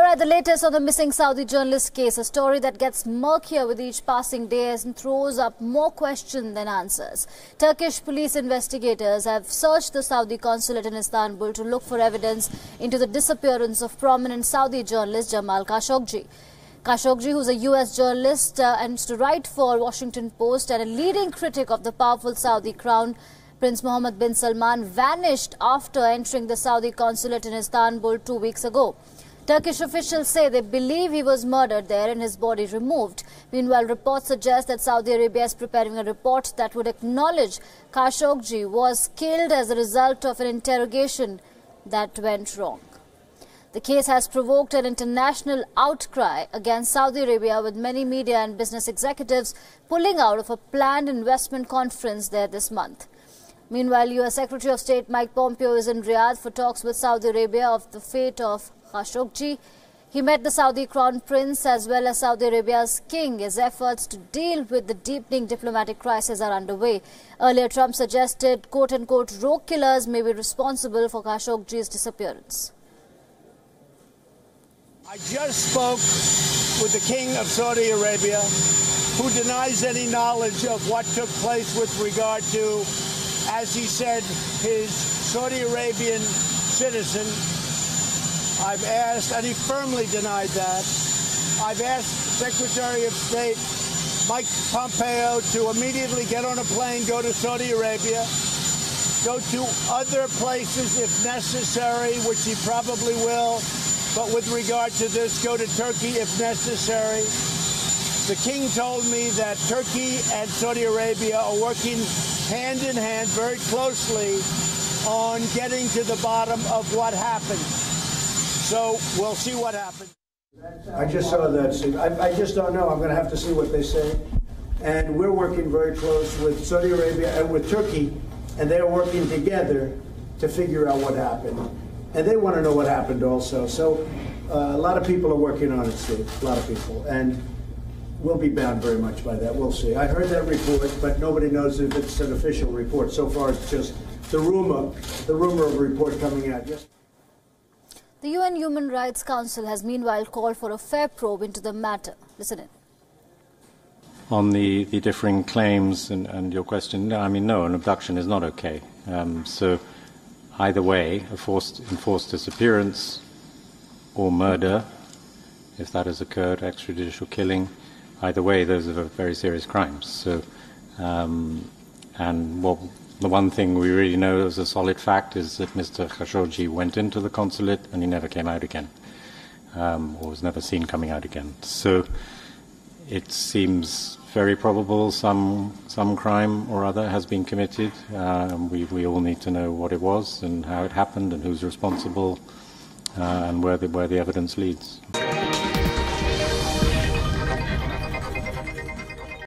All right, the latest on the missing Saudi journalist case, a story that gets murkier with each passing day and throws up more questions than answers. Turkish police investigators have searched the Saudi Consulate in Istanbul to look for evidence into the disappearance of prominent Saudi journalist Jamal Khashoggi. Khashoggi, who's a U.S. journalist and used to write for Washington Post and a leading critic of the powerful Saudi crown, Prince Mohammed bin Salman, vanished after entering the Saudi Consulate in Istanbul 2 weeks ago. Turkish officials say they believe he was murdered there and his body removed. Meanwhile, reports suggest that Saudi Arabia is preparing a report that would acknowledge Khashoggi was killed as a result of an interrogation that went wrong. The case has provoked an international outcry against Saudi Arabia, with many media and business executives pulling out of a planned investment conference there this month. Meanwhile, U.S. Secretary of State Mike Pompeo is in Riyadh for talks with Saudi Arabia of the fate of Khashoggi. He met the Saudi Crown Prince as well as Saudi Arabia's king as efforts to deal with the deepening diplomatic crisis are underway. Earlier, Trump suggested, quote-unquote, rogue killers may be responsible for Khashoggi's disappearance. I just spoke with the King of Saudi Arabia, who denies any knowledge of what took place with regard to, as he said, his Saudi Arabian citizen. I've asked, and he firmly denied that, I've asked Secretary of State Mike Pompeo to immediately get on a plane, go to Saudi Arabia, go to other places if necessary, which he probably will, but with regard to this, go to Turkey if necessary. The king told me that Turkey and Saudi Arabia are working hand in hand very closely on getting to the bottom of what happened. So we'll see what happens. I just saw that. I just don't know. I'm going to have to see what they say. And we're working very close with Saudi Arabia and with Turkey, and they're working together to figure out what happened. And they want to know what happened also. So a lot of people are working on it, Steve, a lot of people. And we'll be bound very much by that. We'll see. I heard that report, but nobody knows if it's an official report. So far, it's just the rumor of a report coming out. Yes. The UN Human Rights Council has meanwhile called for a fair probe into the matter. Listen in. On the differing claims and your question, no, an abduction is not okay. So either way, enforced disappearance or murder, if that has occurred, extrajudicial killing, either way, those are very serious crimes. So, the one thing we really know as a solid fact is that Mr. Khashoggi went into the consulate and he never came out again, or was never seen coming out again. So it seems very probable some crime or other has been committed. We all need to know what it was and how it happened and who's responsible and where the evidence leads.